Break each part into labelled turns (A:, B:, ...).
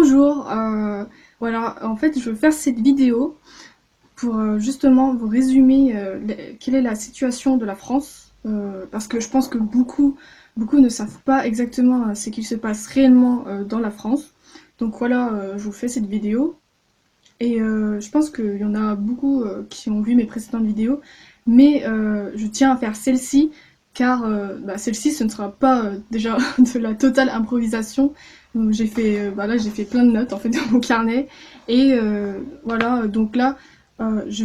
A: Bonjour, voilà, en fait je veux faire cette vidéo pour justement vous résumer quelle est la situation de la France, parce que je pense que beaucoup ne savent pas exactement ce qu'il se passe réellement dans la France. Donc voilà, je vous fais cette vidéo et je pense qu'il y en a beaucoup qui ont vu mes précédentes vidéos, mais je tiens à faire celle-ci car celle-ci ce ne sera pas déjà de la totale improvisation. Donc, j'ai fait plein de notes en fait dans mon carnet et voilà donc là je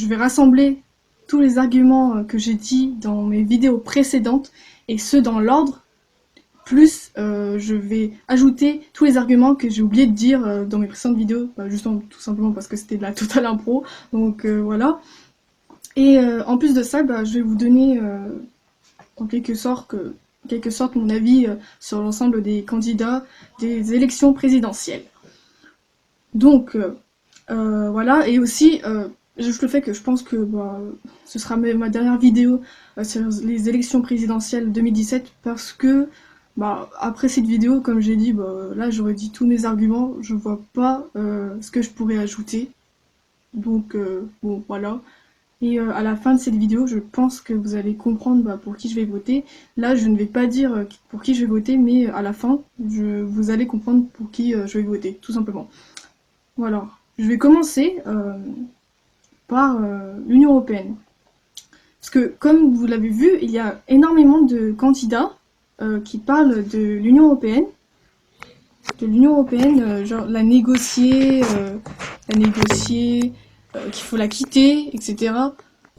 A: vais rassembler tous les arguments que j'ai dit dans mes vidéos précédentes et ceux dans l'ordre plus je vais ajouter tous les arguments que j'ai oublié de dire dans mes précédentes vidéos, justement tout simplement parce que c'était de la totale impro, donc voilà. Et en plus de ça, je vais vous donner en quelque sorte mon avis sur l'ensemble des candidats des élections présidentielles. Donc voilà, et aussi juste le fait que je pense que ce sera ma dernière vidéo sur les élections présidentielles 2017 parce que après cette vidéo, comme j'ai dit, là j'aurais dit tous mes arguments, je vois pas ce que je pourrais ajouter. Donc bon voilà. Et à la fin de cette vidéo, je pense que vous allez comprendre pour qui je vais voter. Là, je ne vais pas dire pour qui je vais voter, mais à la fin, vous allez comprendre pour qui je vais voter, tout simplement. Voilà. Je vais commencer par l'Union Européenne. Parce que, comme vous l'avez vu, il y a énormément de candidats qui parlent de l'Union Européenne, genre la négocier, qu'il faut la quitter, etc.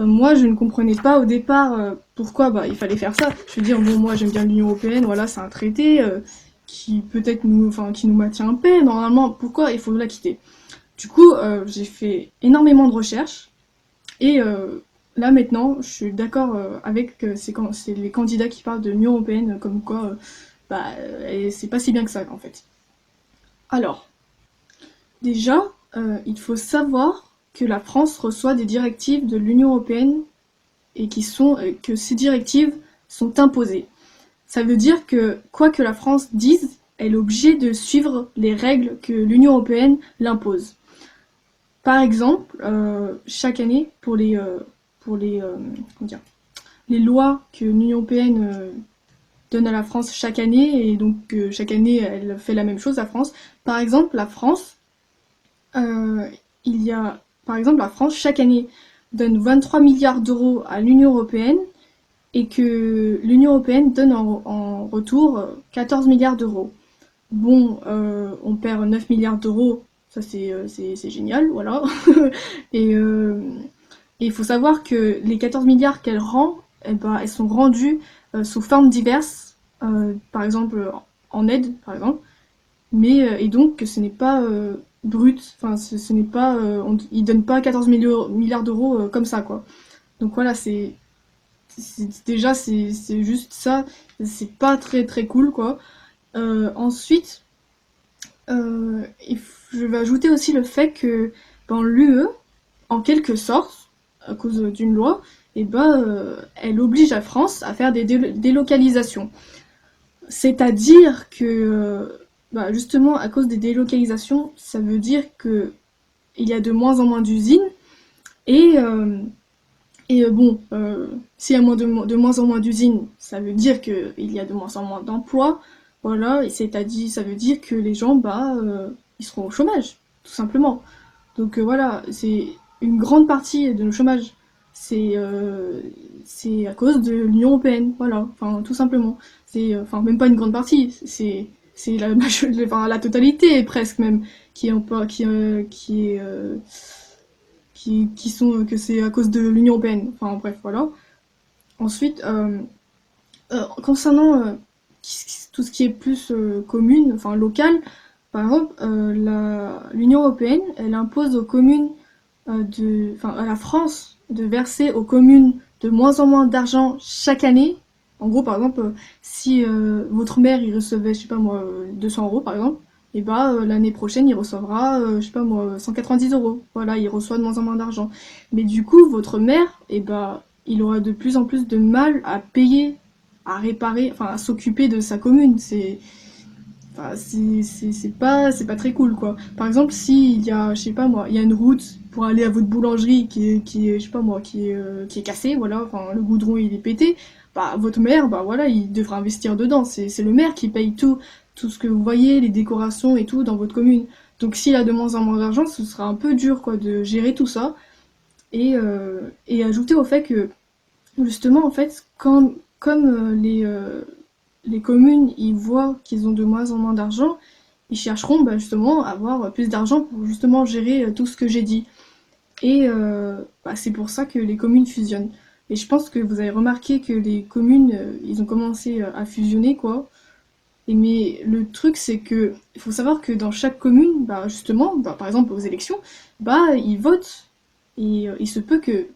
A: Moi, je ne comprenais pas au départ pourquoi il fallait faire ça. Je veux dire, bon, moi, j'aime bien l'Union Européenne, voilà, c'est un traité qui peut-être qui nous maintient en paix. Normalement, pourquoi il faut la quitter? Du coup, j'ai fait énormément de recherches et là maintenant, je suis d'accord avec c'est les candidats qui parlent de l'Union Européenne comme quoi c'est pas si bien que ça en fait. Alors, déjà, il faut savoir que la France reçoit des directives de l'Union Européenne et que ces directives sont imposées. Ça veut dire que quoi que la France dise, elle est obligée de suivre les règles que l'Union Européenne l'impose. Par exemple, chaque année, comment dire, les lois que l'Union Européenne donne à la France chaque année, et donc chaque année elle fait la même chose, la France. Par exemple, euh, la France chaque année donne 23 milliards d'euros à l'Union Européenne et que l'Union Européenne donne en retour 14 milliards d'euros. Bon, on perd 9 milliards d'euros, ça c'est génial, voilà. et il faut savoir que les 14 milliards qu'elle rend, elles sont rendues sous formes diverses, par exemple en aide, par exemple, mais et donc que ce n'est pas brut, enfin ce n'est pas, ils donnent pas 14 milliards d'euros comme ça, quoi. Donc voilà, déjà c'est juste ça, c'est pas très très cool, quoi. Ensuite, je vais ajouter aussi le fait que dans l'UE, en quelque sorte, à cause d'une loi, elle oblige la France à faire des délocalisations. C'est-à-dire que, justement, à cause des délocalisations, ça veut dire que il y a de moins en moins d'usines et, s'il y a de moins en moins d'usines, ça veut dire qu'il y a de moins en moins d'emplois, voilà, et ça veut dire que les gens, ils seront au chômage, tout simplement. Donc voilà, c'est une grande partie de nos chômage, c'est à cause de l'Union Européenne, voilà, enfin tout simplement. Enfin même pas une grande partie, c'est la totalité presque même qui est en pas qui sont que c'est à cause de l'Union Européenne. Enfin bref, voilà. Ensuite, concernant tout ce qui est plus commune, enfin local, par exemple, l'Union Européenne, elle impose aux communes à la France de verser aux communes de moins en moins d'argent chaque année. En gros, par exemple, si votre maire il recevait, je sais pas moi, 200 euros par exemple, et l'année prochaine il recevra, je sais pas moi, 190 euros. Voilà, il reçoit de moins en moins d'argent. Mais du coup, votre maire, il aura de plus en plus de mal à payer, à réparer, enfin à s'occuper de sa commune. enfin, c'est pas très cool, quoi. Par exemple, s'il y a, je sais pas moi, il y a une route pour aller à votre boulangerie je sais pas moi, qui est cassée, voilà, enfin, le goudron il est pété, bah, votre maire, bah voilà, il devra investir dedans. C'est le maire qui paye tout ce que vous voyez, les décorations et tout dans votre commune. Donc s'il a de moins en moins d'argent, ce sera un peu dur, quoi, de gérer tout ça. Et ajouter au fait que, justement, en fait, comme les communes, ils voient qu'ils ont de moins en moins d'argent, ils chercheront bah, justement à avoir plus d'argent pour justement gérer tout ce que j'ai dit. Bah, c'est pour ça que les communes fusionnent. Et je pense que vous avez remarqué que les communes, ils ont commencé à fusionner, quoi. Mais le truc, c'est que il faut savoir que dans chaque commune, bah, justement, bah, par exemple aux élections, bah, ils votent. Il se peut que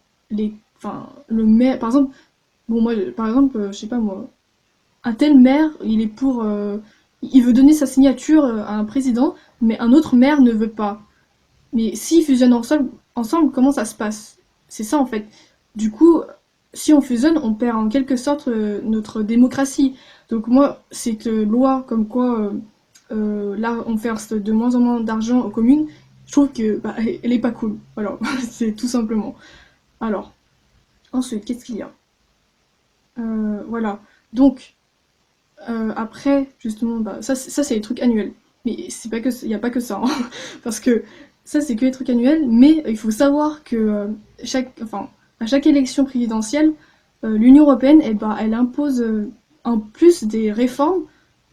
A: enfin, le maire, par exemple, bon, moi, par exemple, je sais pas moi, un tel maire, il veut donner sa signature à un président, mais un autre maire ne veut pas. Mais s'ils fusionnent ensemble, comment ça se passe? C'est ça en fait. Du coup, si on fusionne, on perd en quelque sorte notre démocratie. Donc moi, cette loi comme quoi là on verse de moins en moins d'argent aux communes, je trouve que bah, elle est pas cool. Voilà, c'est tout simplement. Alors, ensuite, qu'est-ce qu'il y a? Voilà. Donc, après, justement, bah, ça c'est les trucs annuels. Mais c'est pas que, il n'y a pas que ça, hein. Parce que ça c'est que les trucs annuels. Mais il faut savoir que enfin, à chaque élection présidentielle, l'Union européenne, eh ben, elle impose en plus des réformes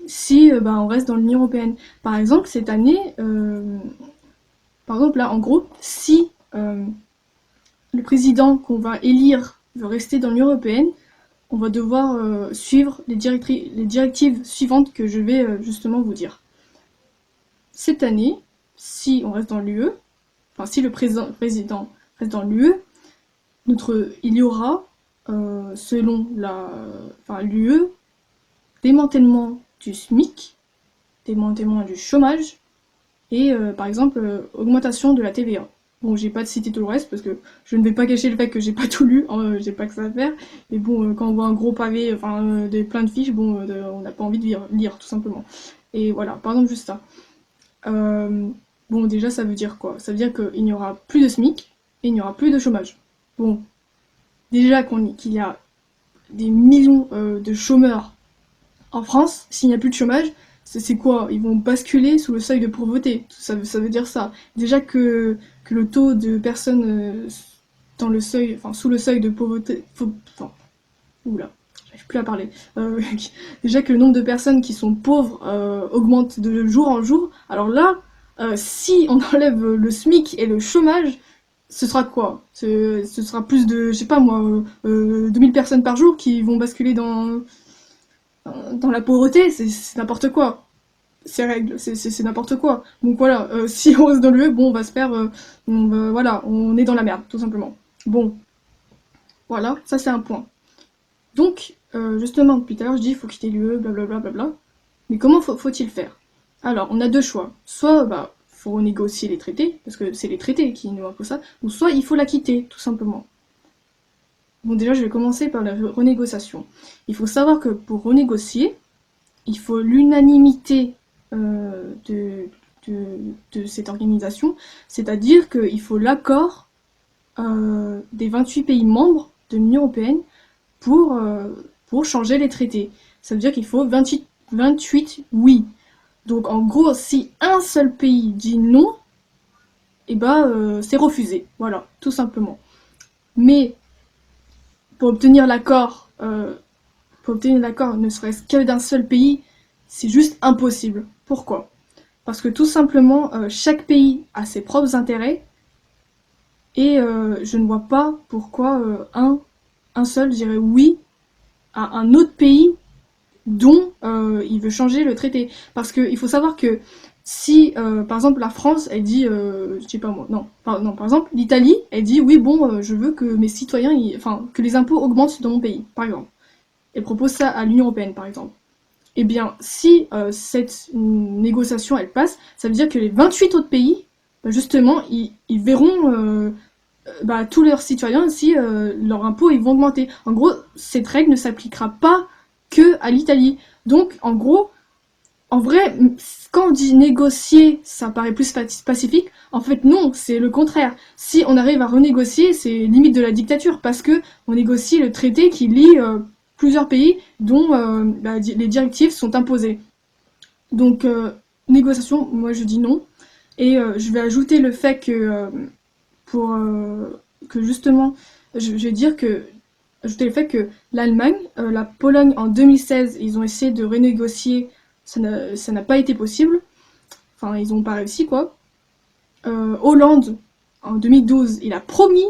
A: si bah, on reste dans l'Union européenne. Par exemple, cette année, par exemple là, en gros, si le président qu'on va élire veut rester dans l'Union européenne, on va devoir suivre les directives suivantes que je vais justement vous dire. Cette année, si on reste dans l'UE, enfin si le président reste dans l'UE, il y aura, selon l'UE, démantèlement du SMIC, démantèlement du chômage et par exemple augmentation de la TVA. Bon, j'ai pas de citer tout le reste parce que je ne vais pas cacher le fait que j'ai pas tout lu, hein, j'ai pas que ça à faire. Mais bon, quand on voit un gros pavé, enfin plein de fiches, bon, on n'a pas envie de lire tout simplement. Et voilà, par exemple juste ça. Euh, bon, déjà ça veut dire quoi? Ça veut dire qu'il n'y aura plus de SMIC et il n'y aura plus de chômage. Bon, déjà qu'il y a des millions de chômeurs en France, s'il n'y a plus de chômage, c'est quoi? Ils vont basculer sous le seuil de pauvreté. Ça veut dire ça. Déjà que le taux de personnes dans le seuil, enfin sous le seuil de pauvreté, enfin, oula, j'arrive plus à parler. Déjà que le nombre de personnes qui sont pauvres augmente de jour en jour. Alors là, si on enlève le SMIC et le chômage, ce sera quoi? Ce sera plus de, je sais pas moi, 2000 personnes par jour qui vont basculer dans la pauvreté, c'est n'importe quoi. Ces règles, c'est n'importe quoi. Donc voilà, si on reste dans l'UE, bon, on va se faire, voilà, on est dans la merde, tout simplement. Bon, voilà, ça c'est un point. Donc, justement, depuis tout à l'heure, je dis, il faut quitter l'UE, blablabla, blabla. Mais comment faut-il faire? Alors, on a deux choix. Soit, bah, faut renégocier les traités, parce que c'est les traités qui nous imposent ça, ou soit il faut la quitter, tout simplement. Bon, déjà, je vais commencer par la renégociation. Il faut savoir que pour renégocier, il faut l'unanimité de, de cette organisation, c'est-à-dire qu'il faut l'accord des 28 pays membres de l'Union européenne pour changer les traités. Ça veut dire qu'il faut 28 oui. Donc en gros, si un seul pays dit non, et ben c'est refusé. Voilà, tout simplement. Mais pour obtenir l'accord, ne serait-ce que d'un seul pays, c'est juste impossible. Pourquoi? Parce que tout simplement, chaque pays a ses propres intérêts et je ne vois pas pourquoi un seul dirait oui à un autre pays dont il veut changer le traité. Parce qu'il faut savoir que si, par exemple, la France, elle dit, je sais pas moi, non, par exemple, l'Italie, elle dit, oui, bon, je veux que mes citoyens, enfin, que les impôts augmentent dans mon pays, par exemple. Elle propose ça à l'Union européenne, par exemple. Eh bien, si cette négociation, elle passe, ça veut dire que les 28 autres pays, bah, justement, ils verront bah, tous leurs citoyens si leurs impôts ils vont augmenter. En gros, cette règle ne s'appliquera pas que à l'Italie. Donc, en gros, En vrai, quand on dit négocier, ça paraît plus pacifique. En fait, non, c'est le contraire. Si on arrive à renégocier, c'est limite de la dictature parce que on négocie le traité qui lie plusieurs pays dont les directives sont imposées. Donc, négociation, moi je dis non. Et je vais ajouter le fait que pour que justement, je vais dire que ajouter le fait que l'Allemagne, la Pologne en 2016, ils ont essayé de renégocier, ça n'a pas été possible. Enfin, ils n'ont pas réussi quoi. Hollande en 2012, il a promis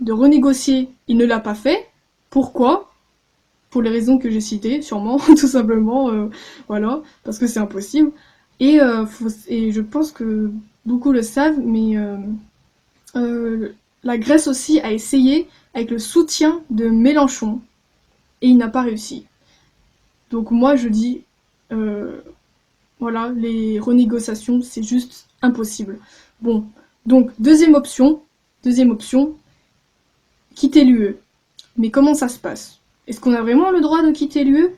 A: de renégocier, il ne l'a pas fait. Pourquoi? Pour les raisons que j'ai citées, sûrement, tout simplement, voilà, parce que c'est impossible. Et je pense que beaucoup le savent, mais la Grèce aussi a essayé avec le soutien de Mélenchon et il n'a pas réussi. Donc moi je dis, euh, voilà, les renégociations c'est juste impossible. Bon, donc deuxième option, quitter l'UE. Mais comment ça se passe? Est-ce qu'on a vraiment le droit de quitter l'UE?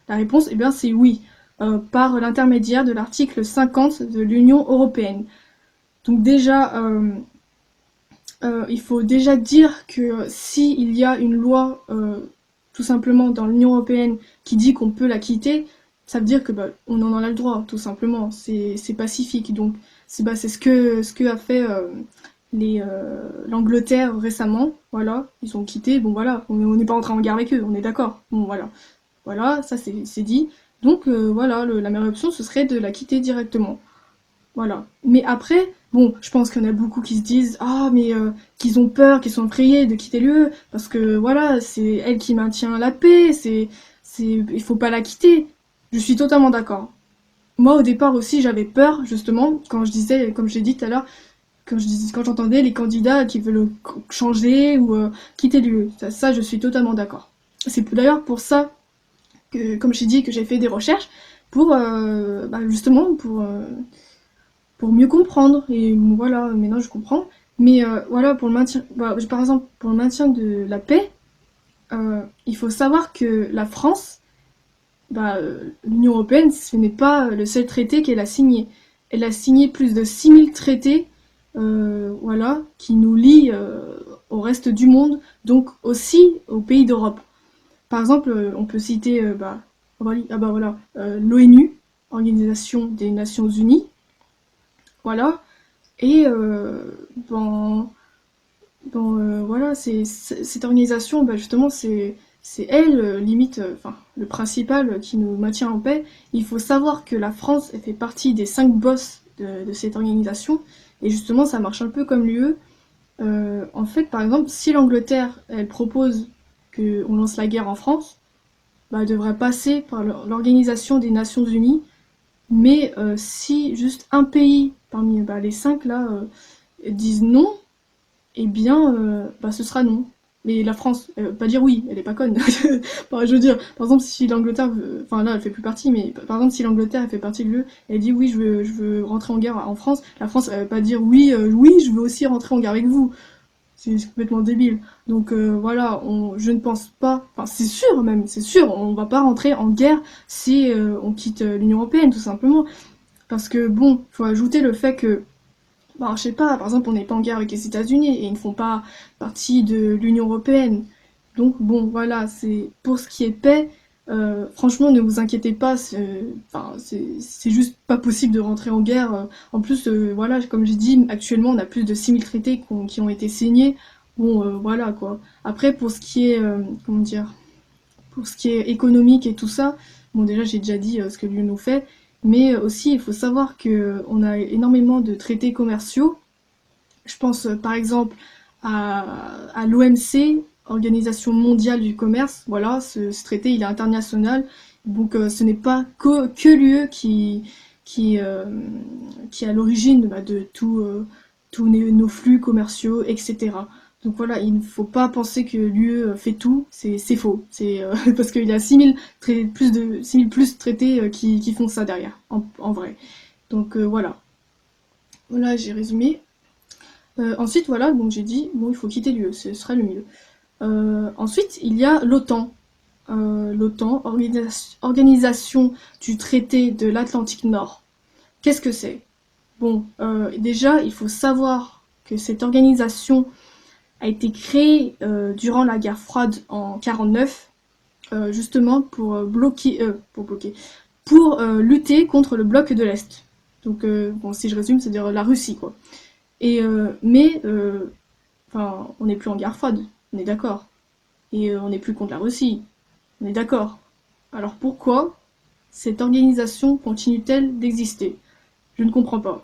A: La réponse, eh bien, c'est oui, par l'intermédiaire de l'article 50 de l'Union européenne. Donc déjà, il faut déjà dire que s'il y a une loi, tout simplement dans l'Union européenne, qui dit qu'on peut la quitter, ça veut dire que bah, on en a le droit, tout simplement. C'est pacifique. Donc c'est ce que a fait l'Angleterre récemment. Voilà, ils ont quitté. Bon voilà, on n'est pas entré en guerre avec eux, on est d'accord. Bon voilà, voilà, ça c'est dit. Donc voilà, la meilleure option ce serait de la quitter directement. Voilà. Mais après, bon, je pense qu'il y en a beaucoup qui se disent ah mais qu'ils ont peur, qu'ils sont effrayés de quitter l'UE parce que voilà, c'est elle qui maintient la paix, il faut pas la quitter. Je suis totalement d'accord. Moi au départ aussi, j'avais peur justement quand je disais comme j'ai dit tout à l'heure quand j'entendais les candidats qui veulent changer ou quitter l'UE. Ça, je suis totalement d'accord. C'est d'ailleurs pour ça que comme j'ai dit que j'ai fait des recherches pour bah, justement pour mieux comprendre. Et voilà, maintenant je comprends. Mais voilà, pour le maintien, bah, par exemple, pour le maintien de la paix, il faut savoir que la France, bah, l'Union européenne, ce n'est pas le seul traité qu'elle a signé. Elle a signé plus de 6000 traités, voilà, qui nous lient au reste du monde, donc aussi aux pays d'Europe. Par exemple, on peut citer bah, voilà, l'ONU, Organisation des Nations Unies, voilà, et voilà, cette organisation, bah, justement, c'est elle, limite, enfin, le principal qui nous maintient en paix. Il faut savoir que la France, elle fait partie des 5 boss de cette organisation. Et justement, ça marche un peu comme l'UE. En fait, par exemple, si l'Angleterre, elle propose qu'on lance la guerre en France, bah, elle devrait passer par l'Organisation des Nations Unies. Mais si juste un pays parmi bah, les 5 là disent non, eh bien, bah, ce sera non. Mais la France, elle va pas dire oui, elle est pas conne. Enfin, je veux dire, par exemple, si l'Angleterre, enfin là, elle fait plus partie, mais par exemple, si l'Angleterre, elle fait partie de l'UE, elle dit oui, je veux rentrer en guerre en France, la France, elle va pas dire oui, oui, je veux aussi rentrer en guerre avec vous. C'est complètement débile. Donc voilà, je ne pense pas, enfin c'est sûr même, c'est sûr, on va pas rentrer en guerre si on quitte l'Union Européenne, tout simplement. Parce que bon, faut ajouter le fait que bah, je sais pas, par exemple, on n'est pas en guerre avec les États-Unis et ils ne font pas partie de l'Union européenne. Donc bon, voilà, c'est pour ce qui est paix. Franchement, ne vous inquiétez pas, enfin, c'est juste pas possible de rentrer en guerre. En plus, voilà, comme j'ai dit, actuellement, on a plus de 6000 traités qui ont été signés. Bon, voilà quoi. Après, pour ce qui est, comment dire, pour ce qui est économique et tout ça, bon déjà j'ai déjà dit ce que l'UE nous fait, mais aussi il faut savoir que on a énormément de traités commerciaux. Je pense par exemple à l'OMC, Organisation mondiale du commerce. Voilà, ce traité il est international, donc ce n'est pas que l'UE qui qui est à l'origine bah, de tous nos flux commerciaux, etc. Donc voilà, il ne faut pas penser que l'UE fait tout, c'est faux. C'est parce qu'il y a 6000 plus de 6000 plus traités qui font ça derrière, en vrai. Donc voilà. Voilà, j'ai résumé. Ensuite, voilà, donc j'ai dit, bon, il faut quitter l'UE, ce serait le mieux. Ensuite, il y a l'OTAN. l'OTAN, organisation du traité de l'Atlantique Nord. Qu'est-ce que c'est? Bon, déjà, il faut savoir que cette organisation a été créée durant la guerre froide en 49, justement pour lutter contre le bloc de l'Est. Donc, bon, si je résume, c'est-à-dire la Russie, quoi. Enfin, on n'est plus en guerre froide, on est d'accord. Et on n'est plus contre la Russie, on est d'accord. Alors pourquoi cette organisation continue-t-elle d'exister? Je ne comprends pas.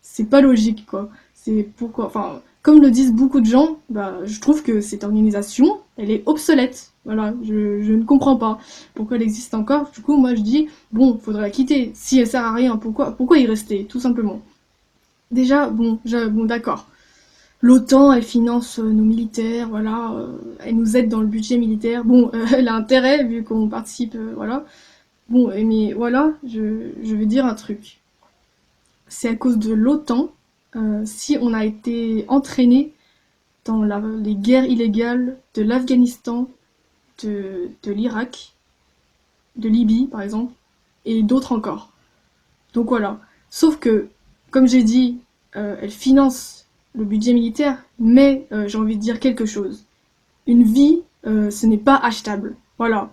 A: C'est pas logique, quoi. C'est pourquoi. Enfin, comme le disent beaucoup de gens, bah, je trouve que cette organisation, elle est obsolète. Voilà, je ne comprends pas pourquoi elle existe encore. Du coup, moi, je dis, bon, faudrait la quitter. Si elle sert à rien, pourquoi y rester, tout simplement. Déjà, bon, d'accord. L'OTAN, elle finance nos militaires, voilà, elle nous aide dans le budget militaire. Bon, elle a intérêt vu qu'on participe, voilà. Bon, mais voilà, je vais dire un truc. C'est à cause de l'OTAN, si on a été entraîné dans les guerres illégales de l'Afghanistan, de l'Irak, de Libye par exemple, et d'autres encore. Donc voilà. Sauf que, comme j'ai dit, elle finance le budget militaire, mais j'ai envie de dire quelque chose. Une vie, ce n'est pas achetable. Voilà.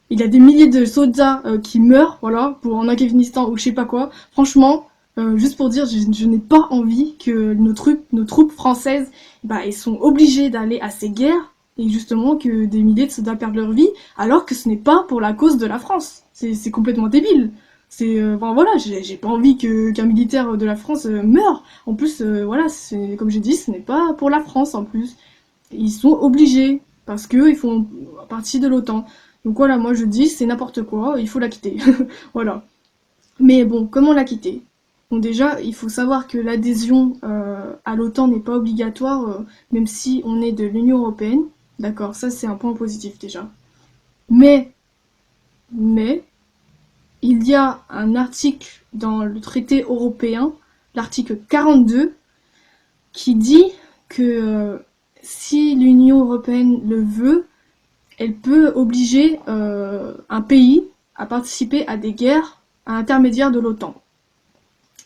A: Il y a des milliers de soldats qui meurent, voilà, pour en Afghanistan ou je sais pas quoi. Franchement, juste pour dire, je n'ai pas envie que nos troupes françaises, bah, ils sont obligés d'aller à ces guerres et justement que des milliers de soldats perdent leur vie, alors que ce n'est pas pour la cause de la France. C'est complètement débile. Enfin voilà, j'ai pas envie qu'un militaire de la France meure. En plus, voilà, comme j'ai dit, ce n'est pas pour la France en plus. Ils sont obligés parce que ils font partie de l'OTAN. Donc voilà, moi je dis c'est n'importe quoi, il faut la quitter. Voilà. Mais bon, comment la quitter? Bon déjà, il faut savoir que l'adhésion à l'OTAN n'est pas obligatoire, même si on est de l'Union européenne. D'accord, ça c'est un point positif déjà. Mais, mais, il y a un article dans le traité européen, l'article 42, qui dit que si l'Union européenne le veut, elle peut obliger un pays à participer à des guerres à l'intermédiaire de l'OTAN.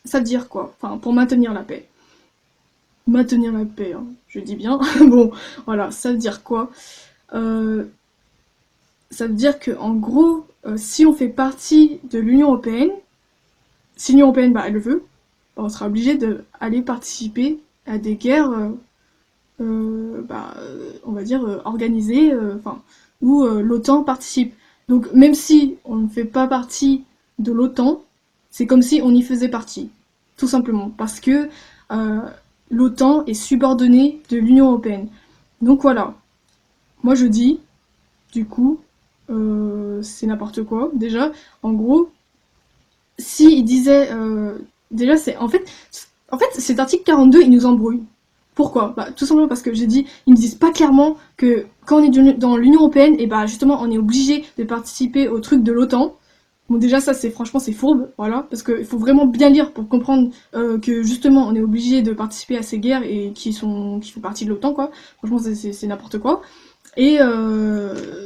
A: Ça veut dire quoi? Enfin, pour maintenir la paix. Maintenir la paix, hein, je dis bien. Bon, voilà, ça veut dire quoi? Euh, Ça veut dire que en gros, si on fait partie de l'Union européenne, si l'Union européenne, bah, elle le veut, bah, on sera obligé d'aller participer à des guerres, bah, on va dire organisées, enfin, où l'OTAN participe. Donc même si on ne fait pas partie de l'OTAN, c'est comme si on y faisait partie, tout simplement, parce que euh, l'OTAN est subordonnée de l'Union européenne. Donc voilà, moi je dis, du coup, c'est n'importe quoi. Déjà, en gros, si il disait, déjà c'est en fait cet article 42 il nous embrouille. Pourquoi? Bah, tout simplement parce que j'ai dit, ils ne disent pas clairement que quand on est dans l'Union Européenne, et bah justement on est obligé de participer au truc de l'OTAN. Bon déjà ça c'est franchement c'est fourbe, voilà, parce qu'il faut vraiment bien lire pour comprendre que justement on est obligé de participer à ces guerres et qui font partie de l'OTAN quoi. Franchement c'est n'importe quoi. Et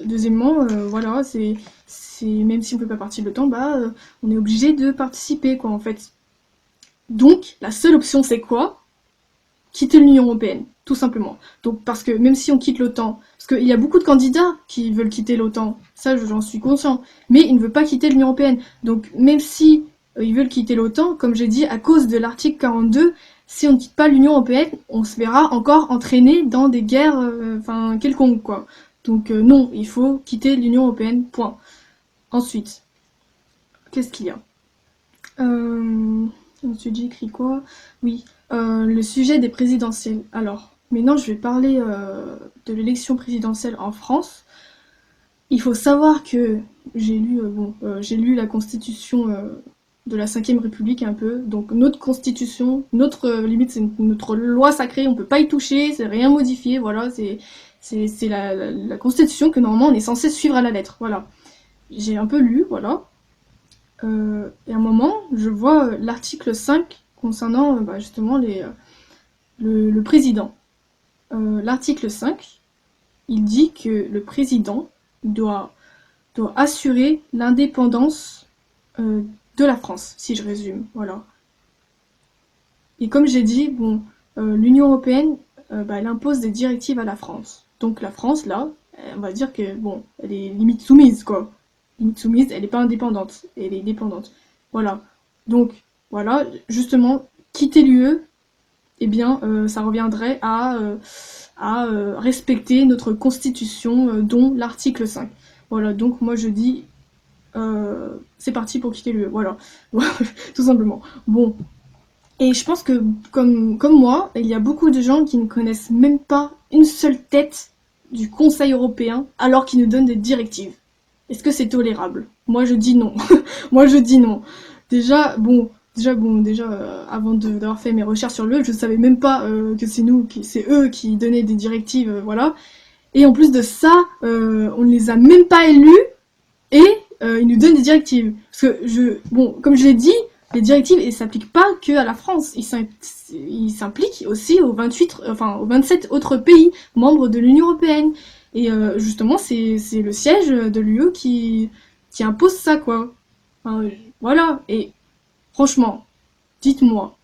A: deuxièmement, voilà, c'est même si on fait pas partie de l'OTAN, bah on est obligé de participer quoi en fait. Donc la seule option c'est quoi? Quitter l'Union européenne, tout simplement. Donc parce que même si on quitte l'OTAN, parce qu'il y a beaucoup de candidats qui veulent quitter l'OTAN, ça j'en suis conscient, mais ils ne veulent pas quitter l'Union européenne. Donc même si ils veulent quitter l'OTAN, comme j'ai dit, à cause de l'article 42, si on ne quitte pas l'Union européenne, on se verra encore entraîné dans des guerres, enfin quelconques quoi. Donc non, il faut quitter l'Union européenne. Point. Ensuite, qu'est-ce qu'il y a? Ensuite, j'ai écrit quoi? Oui, le sujet des présidentielles. Alors, maintenant, je vais parler de l'élection présidentielle en France. Il faut savoir que j'ai lu la constitution de la Cinquième République un peu. Donc, notre constitution, notre limite, c'est notre loi sacrée. On peut pas y toucher, c'est rien modifié. Voilà, c'est la constitution que normalement on est censé suivre à la lettre. Voilà. J'ai un peu lu, voilà. Et à un moment, je vois l'article 5 concernant bah, justement le président. L'article 5, il dit que le président doit, doit assurer l'indépendance de la France, si je résume. Voilà. Et comme j'ai dit, bon, l'Union européenne, bah, elle impose des directives à la France. Donc la France, là, on va dire que bon, elle est limite soumise, quoi. Limite soumise, elle n'est pas indépendante, elle est dépendante. Voilà. Donc voilà, justement, quitter l'UE, eh bien, ça reviendrait à respecter notre constitution, dont l'article 5. Voilà, donc moi je dis, c'est parti pour quitter l'UE, voilà, tout simplement. Bon, et je pense que, comme moi, il y a beaucoup de gens qui ne connaissent même pas une seule tête du Conseil européen alors qu'ils nous donnent des directives. Est-ce que c'est tolérable? Moi, je dis non. Moi, je dis non. Déjà, avant d'avoir fait mes recherches sur l'UE, je savais même pas que c'est eux qui donnaient des directives, voilà. Et en plus de ça, on ne les a même pas élus et ils nous donnent des directives. Parce que comme je l'ai dit, les directives ne s'appliquent pas que à la France, ils s'impliquent aussi aux 27 autres pays membres de l'Union européenne. Et justement, c'est le siège de l'UE qui impose ça, quoi. Enfin, voilà. Et franchement, dites-moi,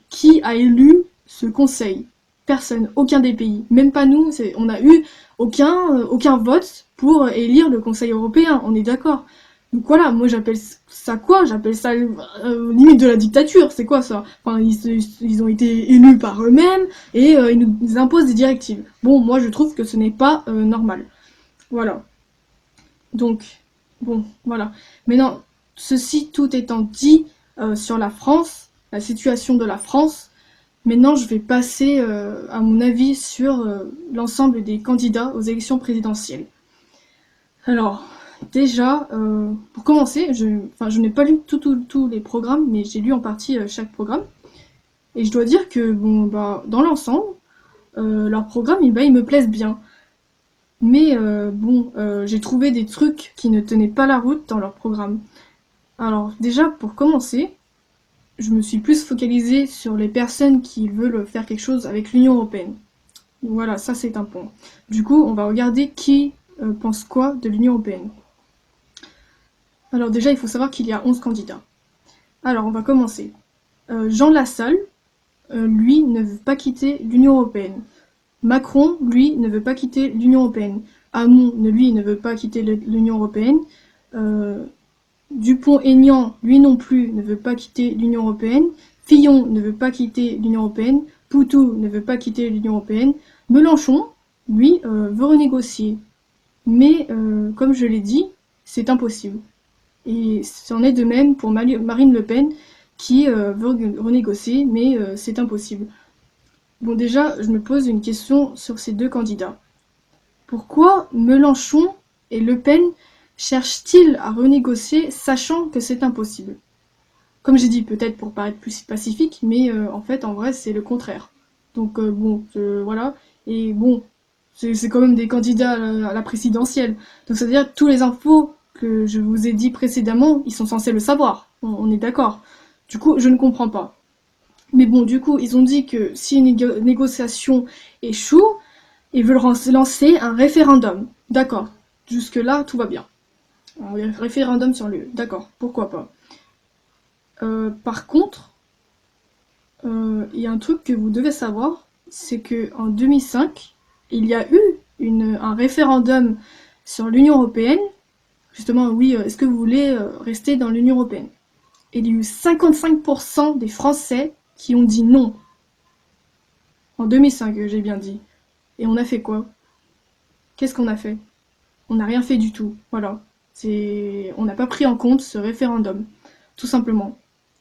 A: qui a élu ce conseil? Personne, aucun des pays, même pas nous. On a eu aucun vote pour élire le Conseil européen, on est d'accord. Donc voilà, moi j'appelle ça quoi? J'appelle ça limite de la dictature, c'est quoi ça? Enfin, ils ont été élus par eux-mêmes et ils nous imposent des directives. Bon, moi je trouve que ce n'est pas normal. Voilà. Donc, bon, voilà. Maintenant, ceci tout étant dit sur la France, la situation de la France, maintenant je vais passer à mon avis sur l'ensemble des candidats aux élections présidentielles. Alors, déjà, pour commencer, je n'ai pas lu tous les programmes, mais j'ai lu en partie chaque programme. Et je dois dire que, bon, bah, dans l'ensemble, leurs programmes, ils me plaisent bien. Mais j'ai trouvé des trucs qui ne tenaient pas la route dans leur programme. Alors déjà, pour commencer, je me suis plus focalisée sur les personnes qui veulent faire quelque chose avec l'Union européenne. Voilà, ça c'est un point. Du coup, on va regarder qui pense quoi de l'Union européenne. Alors déjà, il faut savoir qu'il y a 11 candidats. Alors, on va commencer. Jean Lassalle, lui, ne veut pas quitter l'Union européenne. Macron, lui, ne veut pas quitter l'Union européenne. Hamon, lui, ne veut pas quitter l'Union européenne. Euh, Dupont-Aignan, lui non plus, ne veut pas quitter l'Union européenne. Fillon ne veut pas quitter l'Union européenne. Poutou ne veut pas quitter l'Union européenne. Mélenchon, lui, veut renégocier. Mais, comme je l'ai dit, c'est impossible. Et c'en est de même pour Marine Le Pen, qui veut renégocier, mais c'est impossible. Bon, déjà, je me pose une question sur ces deux candidats. Pourquoi Mélenchon et Le Pen cherchent-ils à renégocier, sachant que c'est impossible? Comme j'ai dit, peut-être pour paraître plus pacifique, mais en fait, en vrai, c'est le contraire. Donc voilà. Et bon, c'est quand même des candidats à la présidentielle. Donc c'est-à-dire tous les infos que je vous ai dit précédemment, ils sont censés le savoir. On est d'accord. Du coup, je ne comprends pas. Mais bon, du coup, ils ont dit que si une négociation échoue, ils veulent lancer un référendum. D'accord. Jusque-là, tout va bien. Un référendum sur l'UE. D'accord. Pourquoi pas. Par contre, il y a un truc que vous devez savoir, c'est que en 2005, il y a eu un référendum sur l'Union européenne. Justement, oui, est-ce que vous voulez rester dans l'Union européenne? Et il y a eu 55% des Français qui ont dit non. En 2005, j'ai bien dit. Et on a fait quoi? Qu'est-ce qu'on a fait? On n'a rien fait du tout. Voilà. On n'a pas pris en compte ce référendum. Tout simplement.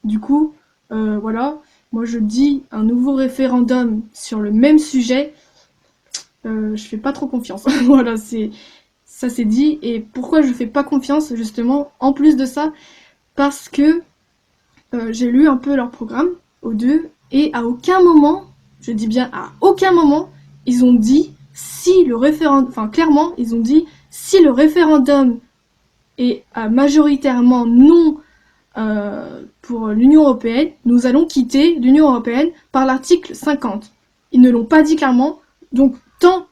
A: Du coup, voilà. Moi, je dis un nouveau référendum sur le même sujet. Je fais pas trop confiance. Voilà, ça c'est dit. Et pourquoi je fais pas confiance, justement, en plus de ça, parce que j'ai lu un peu leur programme, aux deux, et à aucun moment, je dis bien à aucun moment, ils ont dit si le référendum, enfin clairement, ils ont dit si le référendum est majoritairement non pour l'Union européenne, nous allons quitter l'Union européenne par l'article 50. Ils ne l'ont pas dit clairement, donc tant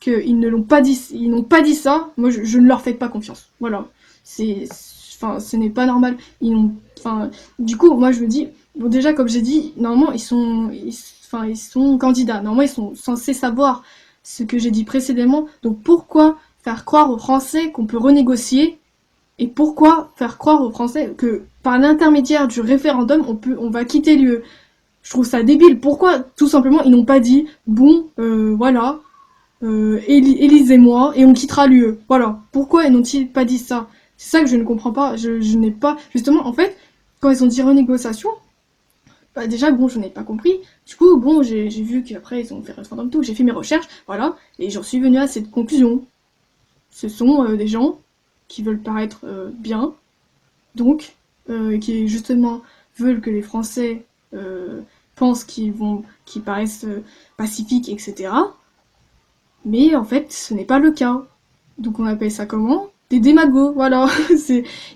A: qu'ils ne l'ont pas dit, ils n'ont pas dit ça, moi je ne leur fais pas confiance. Voilà. Enfin, ce n'est pas normal. Enfin, du coup, moi je me dis, bon déjà comme j'ai dit, normalement enfin, ils sont candidats. Normalement ils sont censés savoir ce que j'ai dit précédemment. Donc pourquoi faire croire aux Français qu'on peut renégocier et pourquoi faire croire aux Français que par l'intermédiaire du référendum on va quitter l'UE? Je trouve ça débile. Pourquoi tout simplement ils n'ont pas dit bon voilà élisez-moi et on quittera l'UE. Voilà. Pourquoi n'ont-ils pas dit ça? C'est ça que je ne comprends pas. Je n'ai pas... Justement, en fait, quand ils ont dit renégociation, bah déjà, bon, je n'ai pas compris. Du coup, bon, j'ai vu qu'après, ils ont fait référendum tout. J'ai fait mes recherches, voilà, et j'en suis venue à cette conclusion. Ce sont des gens qui veulent paraître bien, donc, qui justement veulent que les Français pensent qu'ils paraissent pacifiques, etc. Mais en fait, ce n'est pas le cas. Donc on appelle ça comment? Des démagos, voilà.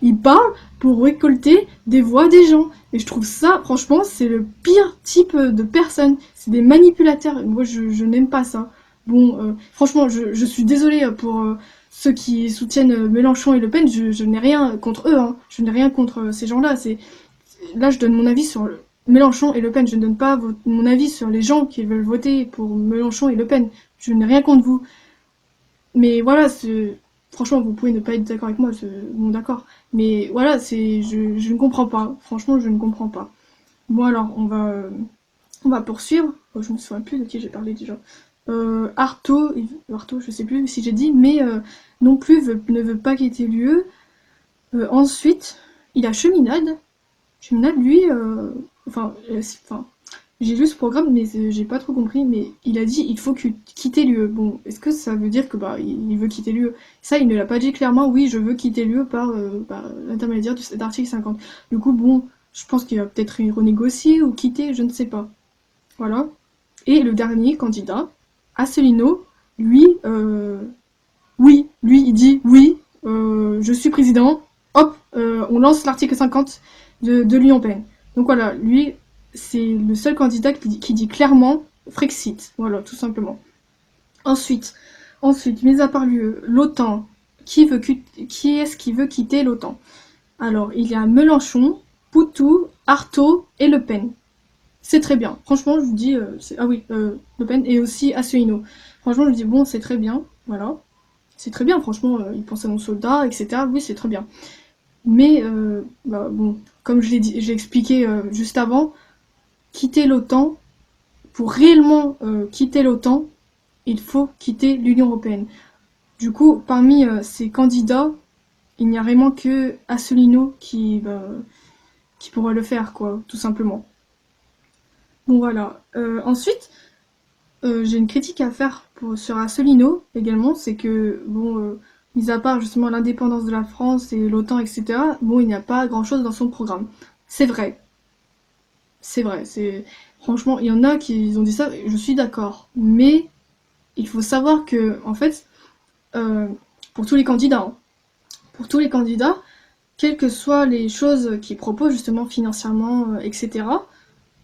A: Ils parlent pour récolter des voix des gens. Et je trouve ça, franchement, c'est le pire type de personne. C'est des manipulateurs. Moi, je n'aime pas ça. Bon, franchement, je suis désolée pour ceux qui soutiennent Mélenchon et Le Pen. Je n'ai rien contre eux, hein. Je n'ai rien contre ces gens-là. Là, je donne mon avis sur Mélenchon et Le Pen. Je ne donne pas mon avis sur les gens qui veulent voter pour Mélenchon et Le Pen. Je n'ai rien contre vous. Mais voilà, franchement, vous pouvez ne pas être d'accord avec moi, bon d'accord. Mais voilà, je ne comprends pas. Franchement, je ne comprends pas. Bon alors, on va poursuivre. Oh, je me souviens plus de qui j'ai parlé déjà. Artaud, je sais plus si j'ai dit, mais non plus ne veut pas quitter l'UE. Ensuite, il a Cheminade. Cheminade, lui, enfin, j'ai lu ce programme, mais j'ai pas trop compris. Mais il a dit il faut quitter l'UE. Bon, est-ce que ça veut dire que bah il veut quitter l'UE? Ça, il ne l'a pas dit clairement. Oui, je veux quitter l'UE par l'intermédiaire de cet article 50. Du coup, bon, je pense qu'il va peut-être renégocier ou quitter, je ne sais pas. Voilà. Et le dernier candidat, Asselineau, lui, oui, lui, il dit oui, je suis président. Hop, on lance l'article 50 de l'Union européenne. Donc voilà, lui, c'est le seul candidat qui dit clairement Frexit. Voilà, tout simplement. Ensuite, mis à part l'OTAN, qui est-ce qui veut quitter l'OTAN? Alors, il y a Mélenchon, Poutou, Artaud et Le Pen. C'est très bien. Franchement, je vous dis, ah oui, Le Pen et aussi Asselineau. Franchement, je vous dis, bon, c'est très bien. Voilà. C'est très bien, franchement, ils pensent à nos soldats, etc. Oui, c'est très bien. Mais, bon, comme j'ai expliqué juste avant, quitter l'OTAN, pour réellement quitter l'OTAN, il faut quitter l'Union européenne. Du coup, parmi ces candidats, il n'y a vraiment que Asselineau qui pourrait le faire, quoi, tout simplement. Bon, voilà. Ensuite, j'ai une critique à faire sur Asselineau également, c'est que, bon, mis à part justement l'indépendance de la France et l'OTAN, etc., bon, il n'y a pas grand-chose dans son programme. C'est vrai, c'est vrai, franchement, il y en a qui ont dit ça, je suis d'accord. Mais il faut savoir que, en fait, euh, pour tous les candidats, hein, pour tous les candidats, quelles que soient les choses qu'ils proposent justement financièrement, etc.,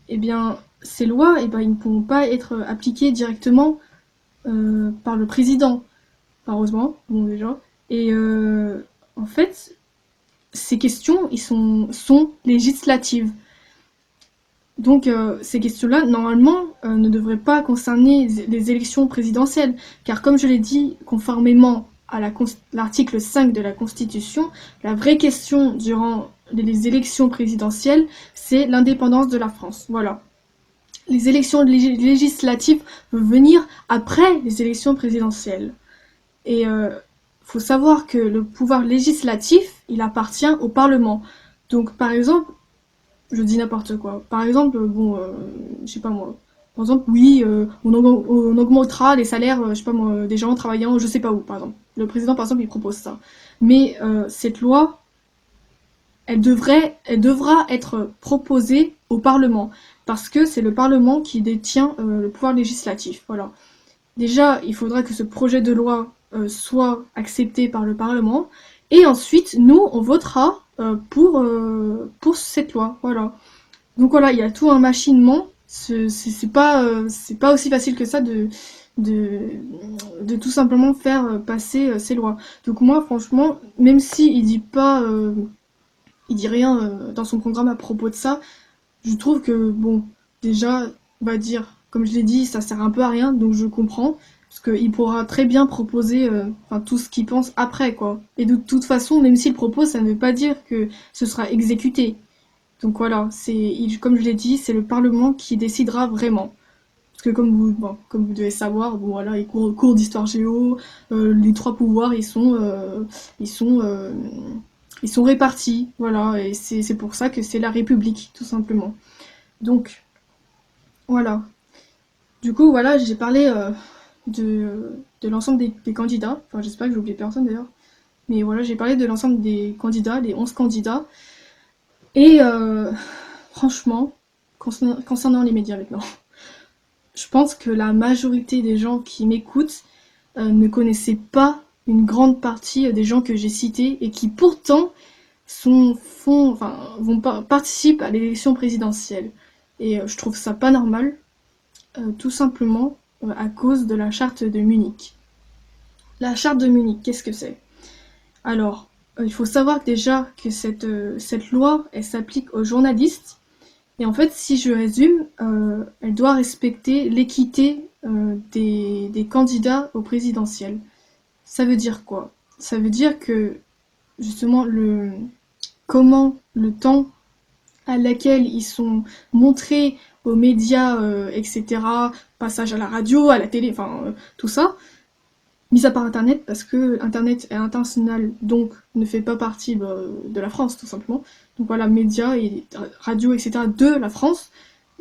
A: eh bien, ces lois, eh ben, ils ne pourront pas être appliquées directement par le président, heureusement, bon déjà. Et en fait, ces questions, sont législatives. Donc ces questions-là, normalement, ne devraient pas concerner les élections présidentielles, car comme je l'ai dit, conformément à l'article 5 de la Constitution, la vraie question durant les élections présidentielles, c'est l'indépendance de la France. Voilà. Les élections législatives vont venir après les élections présidentielles. Et faut savoir que le pouvoir législatif, il appartient au Parlement. Donc par exemple, je dis n'importe quoi. Par exemple, bon, je sais pas moi. Par exemple, oui, on augmentera les salaires, je sais pas moi, des gens travaillant, je sais pas où, par exemple. Le président, par exemple, il propose ça. Mais cette loi, elle devra être proposée au Parlement, parce que c'est le Parlement qui détient le pouvoir législatif. Voilà. Déjà, il faudra que ce projet de loi soit accepté par le Parlement, et ensuite, nous, on votera pour cette loi. Voilà. Donc voilà, il y a tout un machinement. C'est pas aussi facile que ça de, de tout simplement faire passer ces lois. Donc moi, franchement, même si il dit pas, il dit rien dans son programme à propos de ça, je trouve que, bon, déjà, on va dire, comme je l'ai dit, ça sert un peu à rien, donc je comprends, parce qu'il pourra très bien proposer enfin, tout ce qu'il pense après, quoi. Et de toute façon, même s'il propose, ça ne veut pas dire que ce sera exécuté. Donc voilà, comme je l'ai dit, c'est le Parlement qui décidera vraiment. Parce que comme vous devez savoir, bon voilà, les cours d'histoire géo, les trois pouvoirs, ils sont, euh, ils sont répartis, voilà, et c'est pour ça que c'est la République, tout simplement. Donc, voilà. Du coup, voilà, j'ai parlé de l'ensemble des candidats. Enfin, j'espère que j'ai oublié personne d'ailleurs. Mais voilà, j'ai parlé de l'ensemble des candidats, les 11 candidats. Et franchement, concernant les médias maintenant, je pense que la majorité des gens qui m'écoutent ne connaissaient pas une grande partie des gens que j'ai cités et qui pourtant participent à l'élection présidentielle. Et je trouve ça pas normal, tout simplement à cause de la charte de Munich. La charte de Munich, qu'est-ce que c'est? Alors, il faut savoir déjà que cette loi, elle s'applique aux journalistes. Et en fait, si je résume, elle doit respecter l'équité des candidats au présidentiel. Ça veut dire quoi? Ça veut dire que justement comment le temps à laquelle ils sont montrés aux médias, etc., passage à la radio, à la télé, enfin tout ça, mis à part Internet, parce que Internet est international, donc ne fait pas partie de la France, tout simplement. Donc voilà, médias et radio, etc., de la France,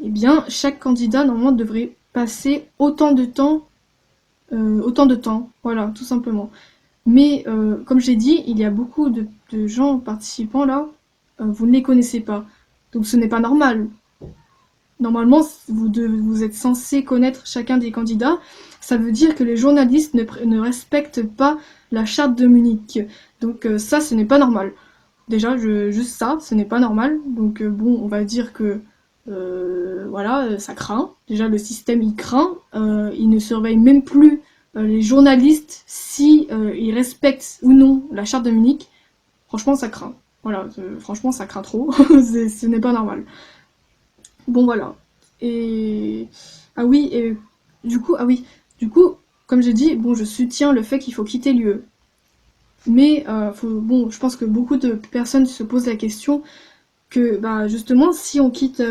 A: eh bien, chaque candidat, normalement, devrait passer autant de temps, voilà, tout simplement. Mais, comme j'ai dit, il y a beaucoup de gens participants là, vous ne les connaissez pas. Donc ce n'est pas normal. Normalement, vous êtes censé connaître chacun des candidats. Ça veut dire que les journalistes ne respectent pas la charte de Munich. Donc ça, ce n'est pas normal. Déjà, juste ça, ce n'est pas normal. Donc bon, on va dire que voilà, ça craint. Déjà, le système, il craint. Il ne surveille même plus les journalistes si ils respectent ou non la charte de Munich. Franchement, ça craint. Voilà, franchement, ça craint trop. Ce n'est pas normal. Bon voilà. Et ah oui, et du coup, comme j'ai dit, bon, je soutiens le fait qu'il faut quitter l'UE. Mais bon, je pense que beaucoup de personnes se posent la question que bah justement, si on quitte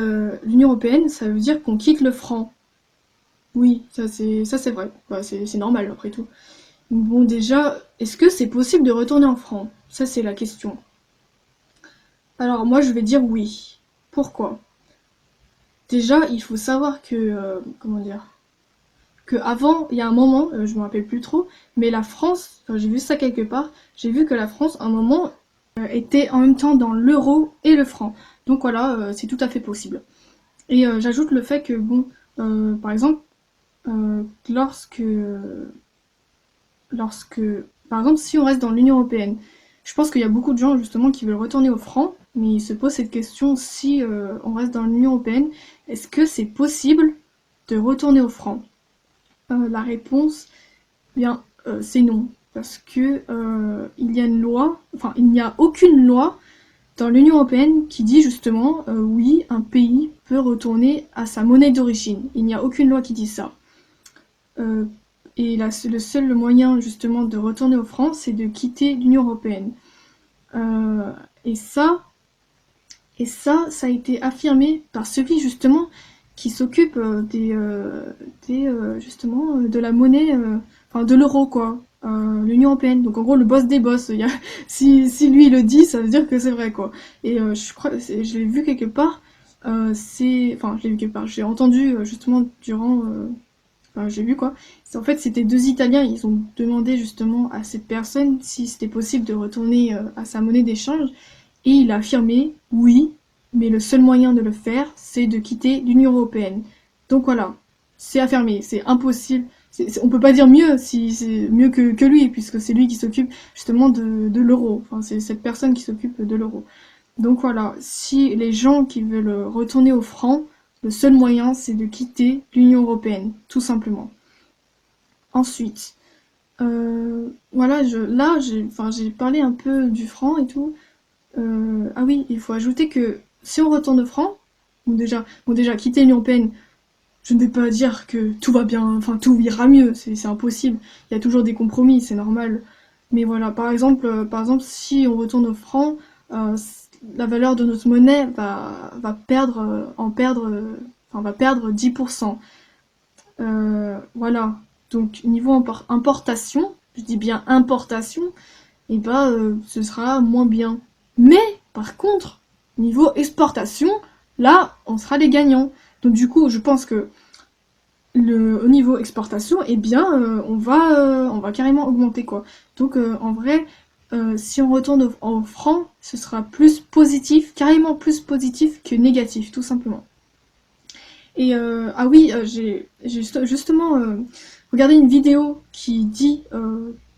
A: l'Union européenne, ça veut dire qu'on quitte le franc. Oui, ça c'est vrai. Bah, c'est normal après tout. Bon déjà, est-ce que c'est possible de retourner en franc? Ça c'est la question. Alors moi je vais dire oui. Pourquoi? Déjà, il faut savoir que comment dire? Que avant, il y a un moment, je me rappelle plus trop, mais la France, enfin, j'ai vu ça quelque part, j'ai vu que la France, à un moment, était en même temps dans l'euro et le franc. Donc voilà, c'est tout à fait possible. Et j'ajoute le fait que, bon, par exemple, euh, lorsque, lorsque, par exemple, si on reste dans l'Union Européenne, je pense qu'il y a beaucoup de gens justement qui veulent retourner au franc, mais ils se posent cette question si on reste dans l'Union Européenne, est-ce que c'est possible de retourner au franc? La réponse, bien, c'est non. Parce que il y a une loi, enfin, il n'y a aucune loi dans l'Union européenne qui dit justement, oui, un pays peut retourner à sa monnaie d'origine. Il n'y a aucune loi qui dit ça. Euh, et le seul moyen justement de retourner au franc, c'est de quitter l'Union européenne. Euh, et ça, ça a été affirmé par celui justement qui s'occupe justement de la monnaie, enfin de l'euro quoi, l'Union européenne. Donc en gros le boss des boss. Si lui il le dit, ça veut dire que c'est vrai quoi. Et je crois, je l'ai vu quelque part. Enfin je l'ai vu quelque part. J'ai entendu justement durant, enfin j'ai vu quoi. En fait c'était deux Italiens. Ils ont demandé justement à cette personne si c'était possible de retourner à sa monnaie d'échange. Et il a affirmé oui, mais le seul moyen de le faire, c'est de quitter l'Union européenne. Donc voilà, c'est affirmé, c'est impossible. On peut pas dire mieux si c'est mieux que lui, puisque c'est lui qui s'occupe justement de l'euro. Enfin, c'est cette personne qui s'occupe de l'euro. Donc voilà, si les gens qui veulent retourner au franc, le seul moyen, c'est de quitter l'Union européenne, tout simplement. Ensuite, voilà, j'ai parlé un peu du franc et tout. Ah oui, il faut ajouter que si on retourne au franc, bon déjà, quitter l'Union européenne, je ne vais pas dire que tout va bien, enfin tout ira mieux, c'est impossible. Il y a toujours des compromis, c'est normal. Mais voilà, par exemple, si on retourne au franc, la valeur de notre monnaie va perdre, enfin va perdre 10%. Voilà. Donc niveau importation, je dis bien importation, et bah ce sera moins bien. Mais par contre, niveau exportation, là, on sera les gagnants. Donc du coup, je pense que au niveau exportation, eh bien, on va carrément augmenter quoi. Donc en vrai, si on retourne en franc, ce sera plus positif, carrément plus positif que négatif, tout simplement. Et ah oui, j'ai justement regardé une vidéo qui dit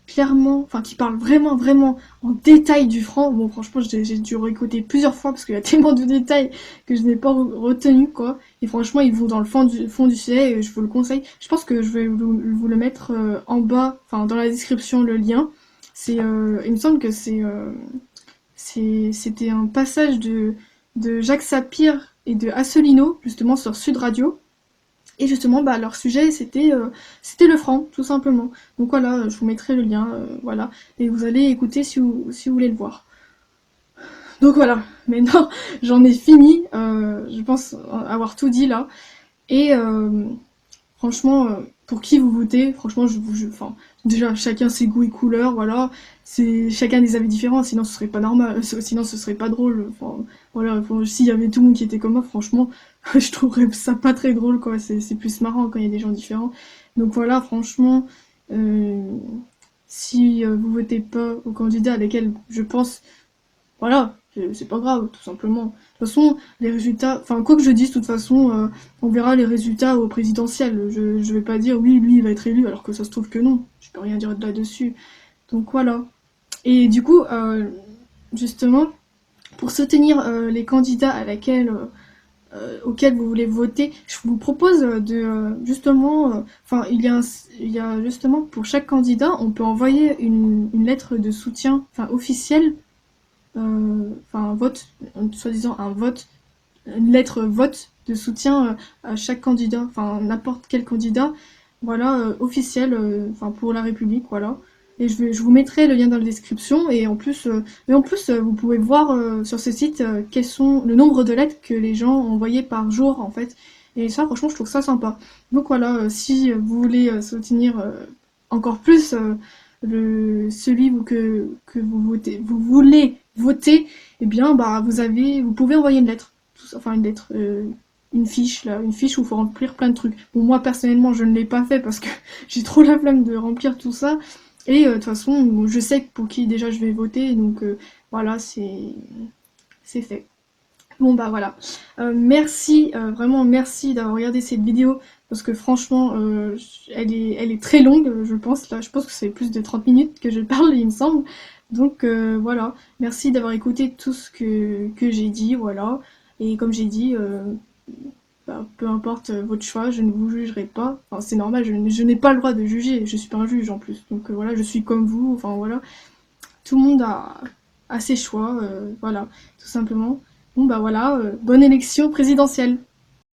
A: clairement, enfin qui parle vraiment vraiment en détail du franc. Bon franchement j'ai dû réécouter plusieurs fois parce qu'il y a tellement de détails que je n'ai pas retenu quoi. Et franchement ils vont dans le fond du sujet et je vous le conseille. Je pense que je vais vous le mettre en bas, enfin dans la description le lien. Il me semble que c'était un passage de Jacques Sapir et de Asselineau, justement sur Sud Radio. Et justement, bah, leur sujet, c'était le franc, tout simplement. Donc voilà, je vous mettrai le lien, voilà. Et vous allez écouter si vous voulez le voir. Donc voilà, maintenant, j'en ai fini. Je pense avoir tout dit là. Et franchement, pour qui vous votez, franchement, enfin, déjà, chacun ses goûts et couleurs, voilà. C'est chacun des avis différents, sinon ce serait pas normal, sinon ce serait pas drôle. Enfin, voilà, enfin, s'il y avait tout le monde qui était comme moi, franchement, je trouverais ça pas très drôle, quoi. C'est plus marrant quand il y a des gens différents. Donc voilà, franchement, euh, si vous votez pas au candidat à lesquels je pense voilà, c'est pas grave, tout simplement. De toute façon, les résultats, enfin, quoi que je dise, de toute façon, on verra les résultats au présidentiel. Je vais pas dire oui, lui, il va être élu, alors que ça se trouve que non. Je peux rien dire là-dessus. Donc voilà. Et du coup, justement, pour soutenir les candidats auxquels vous voulez voter, je vous propose de justement, enfin, il y a justement pour chaque candidat, on peut envoyer une lettre de soutien, enfin officielle enfin un vote, soi-disant un vote, une lettre vote de soutien à chaque candidat, enfin n'importe quel candidat, voilà, officiel, enfin pour la République, voilà. Et je vous mettrai le lien dans la description et en plus, vous pouvez voir sur ce site quels sont le nombre de lettres que les gens ont envoyées par jour en fait. Et ça, franchement, je trouve ça sympa. Donc voilà, si vous voulez soutenir encore plus celui que vous voulez voter, eh bien, bah, vous pouvez envoyer une lettre, enfin une lettre, une fiche là, une fiche où il faut remplir plein de trucs. Bon, moi personnellement, je ne l'ai pas fait parce que j'ai trop la flemme de remplir tout ça. Et de toute façon, bon, je sais pour qui déjà je vais voter, donc voilà, c'est fait. Bon bah voilà. Merci, vraiment merci d'avoir regardé cette vidéo parce que franchement, elle est très longue, je pense. Là, je pense que c'est plus de 30 minutes que je parle, il me semble. Donc voilà, merci d'avoir écouté tout ce que j'ai dit, voilà. Et comme j'ai dit, bah, peu importe votre choix, je ne vous jugerai pas. Enfin, c'est normal, je n'ai pas le droit de juger, je suis pas un juge en plus. Donc voilà, je suis comme vous, enfin voilà. Tout le monde a ses choix, voilà, tout simplement. Bon bah voilà, bonne élection présidentielle.